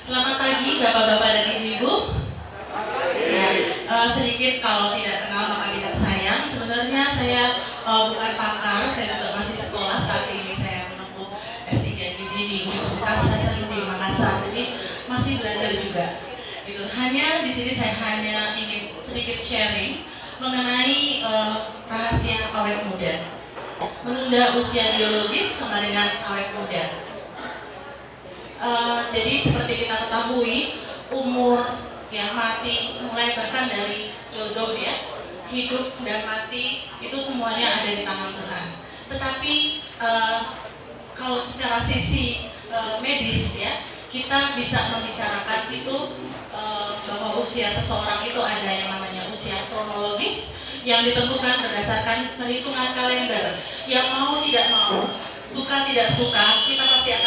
Selamat pagi Bapak-Bapak dan Ibu-Ibu. Ya, sedikit kalau tidak kenal maka tidak sayang. Sebenarnya saya bukan pakar, saya juga masih sekolah. Saat ini saya menempuh S3 Gizi di Universitas Hasanuddin Makassar. Jadi masih belajar juga. Gitu. Hanya di sini saya hanya ingin sedikit sharing mengenai rahasia awet muda. Menunda usia biologis sama dengan awet muda. Jadi seperti kita ketahui, umur yang mati mulai bahkan dari jodoh ya, hidup dan mati itu semuanya ada di tangan Tuhan. Tetapi kalau secara sisi medis ya, kita bisa membicarakan itu bahwa usia seseorang itu ada yang namanya usia kronologis yang ditentukan berdasarkan perhitungan kalender. Yang mau tidak mau, suka tidak suka, kita pasti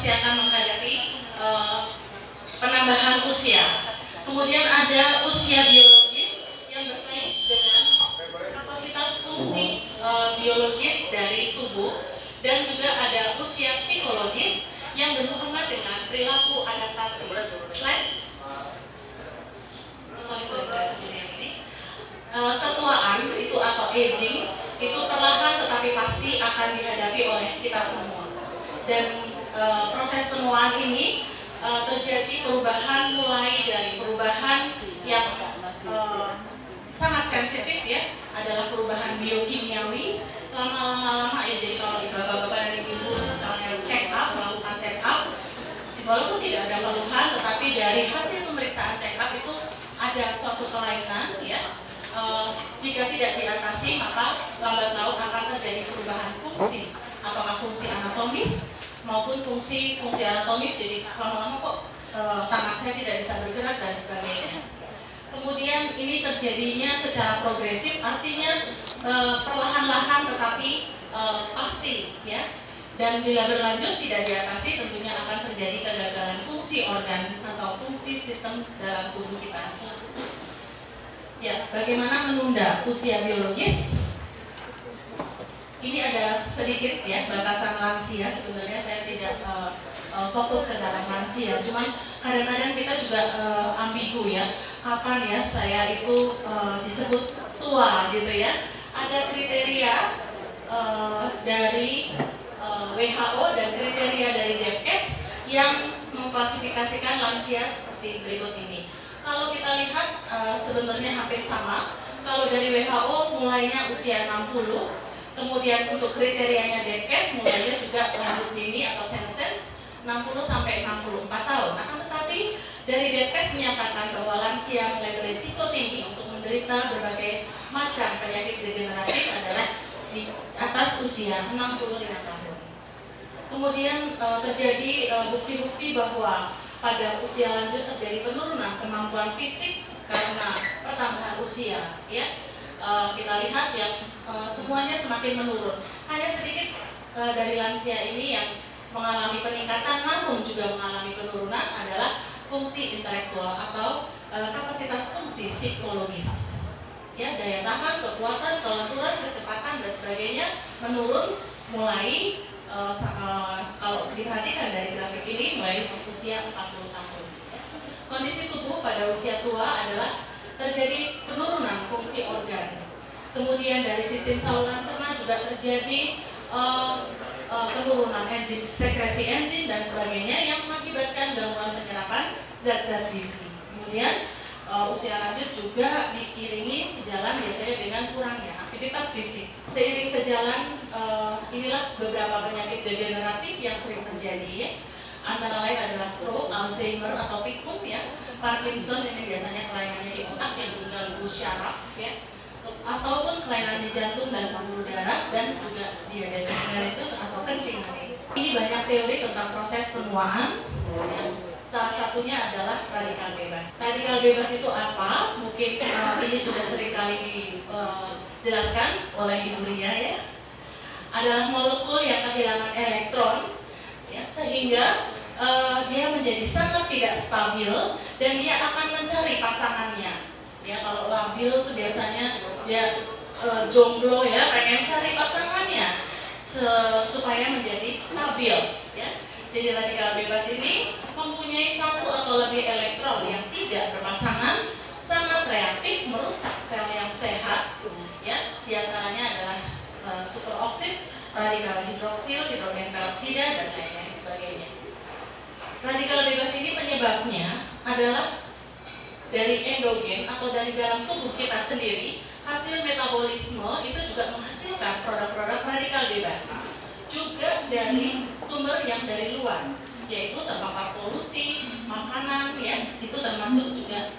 akan menghadapi penambahan usia. Kemudian ada usia biologis yang berkait dengan kapasitas fungsi biologis dari tubuh, dan juga ada usia psikologis yang berhubungan dengan perilaku adaptasi. Ketuaan itu atau aging itu perlahan tetapi pasti akan dihadapi oleh kita semua. Dan proses penuaan ini terjadi perubahan mulai dari perubahan yang sangat sensitif ya, adalah perubahan biokimiawi. Lama-lama ya, jadi kalau bapak-bapak dan ibu misalnya melakukan check up, walaupun tidak ada keluhan, tetapi dari hasil pemeriksaan check up itu ada suatu kelainan ya. Jika tidak diatasi maka lambat laun akan terjadi perubahan fungsi, apakah fungsi anatomis maupun fungsi anatomis, jadi lama-lama kok tangan saya tidak bisa bergerak dan sebagainya. Kemudian ini terjadinya secara progresif, artinya perlahan-lahan tetapi pasti ya. Dan bila berlanjut tidak diatasi tentunya akan terjadi kegagalan fungsi organ atau fungsi sistem dalam tubuh kita. Ya, bagaimana menunda usia biologis? Ini ada sedikit ya batasan lansia. Sebenarnya saya tidak fokus ke dalam lansia, cuman kadang-kadang kita juga ambigu ya. Kapan ya saya itu disebut tua gitu ya? Ada kriteria dari WHO dan kriteria dari Depkes yang mengklasifikasikan lansia seperti berikut ini. Kalau kita lihat sebenarnya hampir sama. Kalau dari WHO mulainya usia 60. Kemudian untuk kriterianya Depkes mulainya juga lanjut dini atau senescence 60 sampai 64 tahun. Akan tetapi dari Depkes menyatakan bahwa lansia mulai berisiko tinggi untuk menderita berbagai macam penyakit degeneratif adalah di atas usia 65 tahun. Kemudian terjadi bukti-bukti bahwa pada usia lanjut terjadi penurunan kemampuan fisik karena pertambahan usia ya. Kita lihat yang semuanya semakin menurun. Hanya sedikit dari lansia ini yang mengalami peningkatan namun juga mengalami penurunan adalah fungsi intelektual atau kapasitas fungsi psikologis. Ya, daya tahan, kekuatan, kelenturan, kecepatan dan sebagainya menurun mulai kalau diperhatikan dari grafik ini mulai usia 40 tahun. Ya. Kondisi tubuh pada usia tua adalah terjadi penurunan fungsi organ. Kemudian dari sistem saluran cerna juga terjadi penurunan enzim, sekresi enzim dan sebagainya yang mengakibatkan gangguan penyerapan zat-zat gizi. Kemudian usia lanjut juga diiringi sejalan biasanya dengan kurangnya aktivitas fisik. Seiring sejalan inilah beberapa penyakit degeneratif yang sering terjadi ya. Antara lain adalah stroke, Alzheimer atau pikun ya, Parkinson ini biasanya kelainannya di otak yang mengganggu syaraf ya, ataupun kelainan di jantung dan pembuluh darah, dan juga diabetes mellitus atau kencing manis. Ini banyak teori tentang proses penuaan yang salah satunya adalah radikal bebas. Radikal bebas itu apa? Mungkin ini sudah sering kali dijelaskan oleh Ibu Ria ya. Adalah molekul yang kehilangan elektron ya, sehingga dia menjadi sangat tidak stabil dan dia akan mencari pasangannya. Ya, kalau labil itu biasanya dia jomblo ya, pengen cari pasangannya supaya menjadi stabil ya. Jadi radikal bebas ini mempunyai satu atau lebih elektron yang tidak berpasangan, sangat reaktif, merusak sel yang sehat. Ya, diantaranya adalah superoksid, radikal hidroksil, hidrogen peroksida, dan lain-lain sebagainya. Radikal bebas ini penyebabnya adalah dari endogen atau dari dalam tubuh kita sendiri. Hasil metabolisme itu juga menghasilkan produk-produk radikal bebas. Juga dari sumber yang dari luar, yaitu terpapar polusi, makanan, ya, itu termasuk juga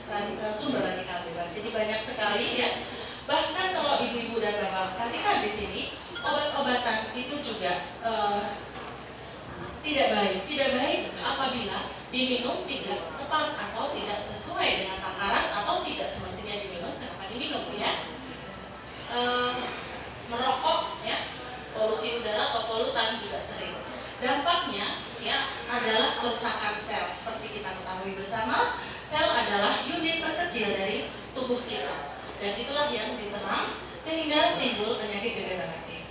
sumber radikal bebas. Jadi banyak sekali, ya. Bahkan kalau ibu-ibu dan bapak perhatikan di sini, obat-obatan itu juga tidak baik apabila diminum tidak tepat atau tidak sesuai dengan takaran atau tidak semestinya diminum. Kenapa diminum, ya? Merokok, ya, polusi udara atau polutan juga sering. Dampaknya, ya, adalah kerusakan sel. Seperti kita ketahui bersama, sel adalah unit terkecil dari tubuh kita, dan itulah yang diserang sehingga timbul penyakit degeneratif.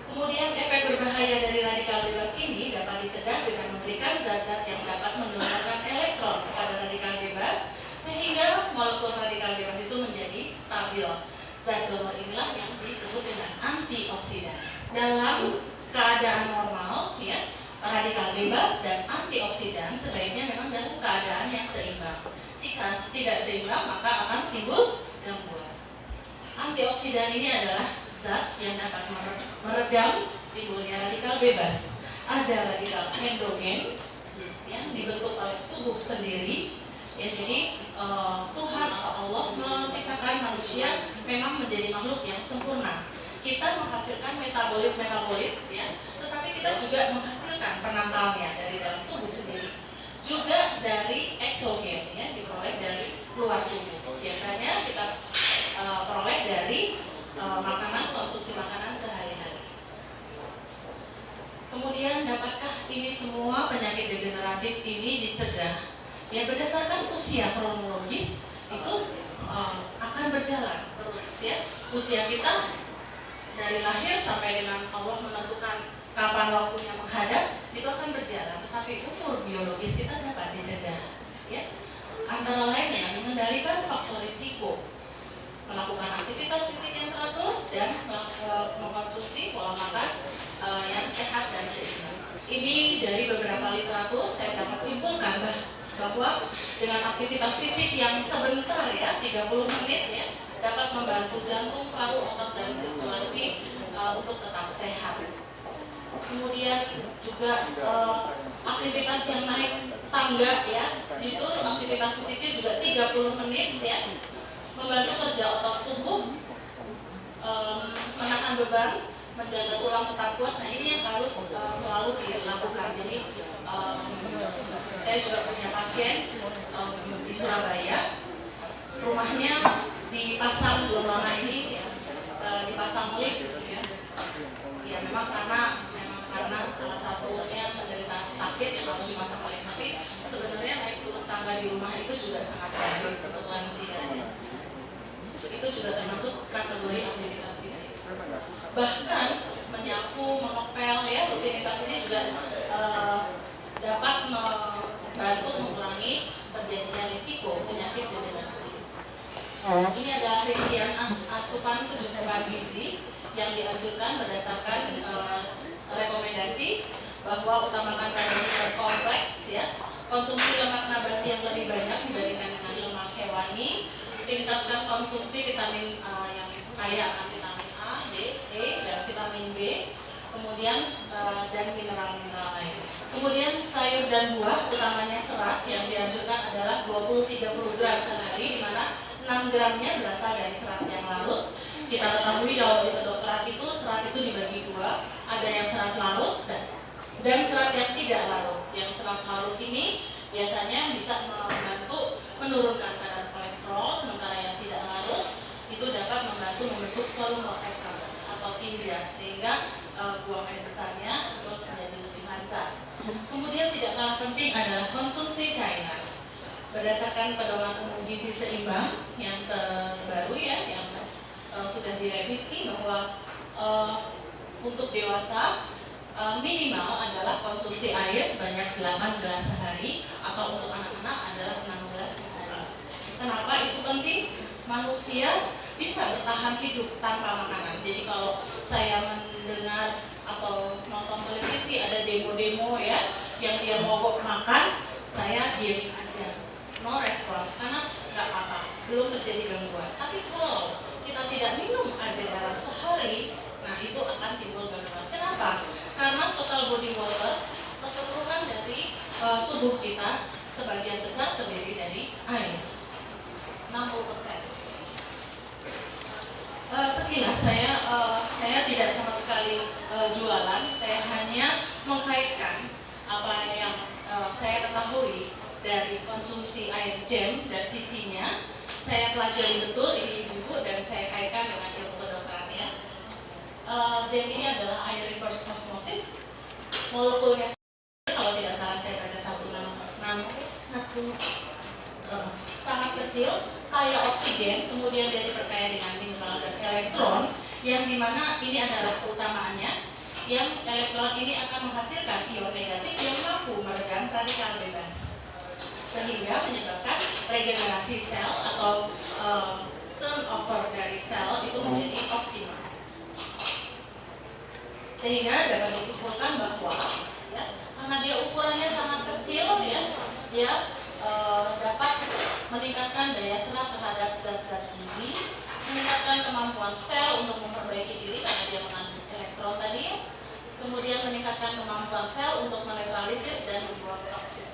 Kemudian efek berbahaya dari radikal bebas ini dapat dicegah dengan memberikan zat-zat yang dapat mendonorkan elektron kepada radikal bebas sehingga molekul radikal bebas itu menjadi stabil. Zat donor inilah yang disebut dengan antioksidan. Dalam keadaan normal, ya, radikal bebas dan antioksidan sebaiknya memang dalam keadaan yang seimbang. Jika tidak seimbang, maka akan timbul gangguan. Antioksidan ini adalah zat yang dapat meredam timbulnya radikal bebas. Ada radikal endogen yang dibentuk oleh tubuh sendiri. Ya, jadi Tuhan atau Allah menciptakan manusia memang menjadi makhluk yang sempurna. Kita menghasilkan metabolit, ya, tetapi kita juga menghasilkan penangkalnya dari dalam tubuh sendiri. Juga dari eksogen, ya, diperoleh dari luar tubuh. Biasanya kita peroleh dari makanan, konsumsi makanan sehari-hari. Kemudian dapatkah ini semua penyakit degeneratif ini dicegah? Ya, berdasarkan usia kronologis itu akan berjalan terus, ya. Usia kita dari lahir sampai dengan Allah menentukan kapan waktunya menghadap itu akan berjalan, tetapi umur biologis kita dapat dicegah, ya. Antara lain dengan mengendalikan faktor risiko, melakukan aktivitas fisik yang teratur, dan mengkonsumsi pola makan yang sehat dan seimbang. Ini dari beberapa literatur saya dapat simpulkan bahwa dengan aktivitas fisik yang sebentar, ya, 30 menit, ya, dapat membantu jantung, paru, otot, dan sirkulasi untuk tetap sehat. Kemudian juga aktivitas yang naik tangga, ya, itu aktivitas fisiknya juga 30 menit, ya, membantu kerja otot tubuh, menahan beban, menjaga tulang tetap kuat. Nah, ini yang harus selalu dilakukan. Jadi saya juga punya pasien di Surabaya, rumahnya dipasang belum lama ini, ya, dipasang lift, ya. Ya, memang karena salah satunya menderita sakit yang harus dimasang lift, tapi sebenarnya naik turun tangga di rumah itu juga sangat baik untuk lansia. Itu juga termasuk kategori aktivitas fisik. Bahkan menyapu, mengepel, ya, rutinitas ini juga dapat membantu mengurangi terjadinya risiko penyakit degeneratif. Ini adalah rincian asupan 7 gizi yang dianjurkan berdasarkan rekomendasi bahwa utamakan karbohidrat kompleks, ya, konsumsi lemak nabati yang lebih banyak dibandingkan dengan lemak hewani, tingkatkan konsumsi vitamin yang kaya akan vitamin A, D, E, dan vitamin B, kemudian dan mineral-mineral lain. Kemudian sayur dan buah, utamanya serat, yang dianjurkan adalah 20-30 gram sehari, di mana 6 gramnya berasal dari serat yang larut. Kita ketahui kalau di kedokteran itu serat itu dibagi dua, ada yang serat larut dan serat yang tidak larut. Yang serat larut ini biasanya bisa membantu menurunkan kadar kolesterol, sementara yang tidak larut itu dapat membantu membentuk volume fesas atau tinja, sehingga buang air besarnya untuk menjadi lebih lancar. Kemudian tidak kalah penting adalah konsumsi cairan. Berdasarkan pedoman umum gizi seimbang yang terbaru, ya, yang sudah direvisi, bahwa untuk dewasa minimal adalah konsumsi air sebanyak 8 gelas sehari, atau untuk anak-anak adalah 6 gelas sehari. Kenapa itu penting? Manusia bisa bertahan hidup tanpa makanan. Jadi kalau saya mendengar atau nonton televisi ada demo-demo ya yang dia mogok makan, saya diam aja, no response, karena nggak apa-apa, belum terjadi gangguan. Tapi kalau kita tidak minum aja dalam sehari, nah itu akan timbul gangguan. Kenapa? Karena total body water, keseluruhan dari tubuh kita sebagian besar terdiri dari air, 60%. Sekilas saya tidak sama sekali jualan, saya hanya mengkaitkan apa yang saya ketahui dari konsumsi air jam dan isinya. Saya pelajari betul ini ibu-ibu dan saya kaitkan dengan ilmu kedokterannya. Jam ini adalah air reverse osmosis, molekulnya kalau tidak salah saya baca 166 sangat kecil, kayak oksigen, kemudian dia diperkaya dengan mineral dan elektron, yang dimana ini adalah keutamaannya, yang elektron ini akan menghasilkan ion negatif yang mampu meredam radikal bebas, sehingga menyebabkan regenerasi sel atau turnover dari sel itu menjadi optimal, sehingga dapat disimpulkan bahwa ya, karena dia ukurannya sangat kecil ya, dia dapat meningkatkan daya serap terhadap zat-zat gizi, meningkatkan kemampuan sel untuk memperbaiki diri karena dia mengandung elektron tadi ya, kemudian meningkatkan kemampuan sel untuk menetralisir dan membuang toksin.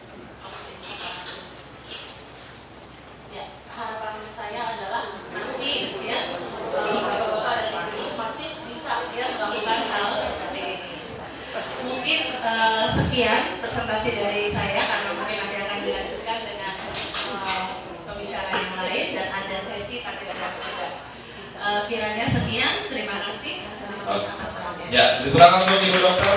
Ya, harapan saya adalah nanti ya bapak-bapak dan ibu masih bisa ya melakukan hal seperti ini. Mungkin sekian presentasi dari saya, karena mungkin nanti akan dilanjutkan dengan pembicara yang lain dan ada sesi tanya jawab juga. Kiranya sekian, terima kasih atas perhatian. Ya, diterangkan dulu Ibu Dokter.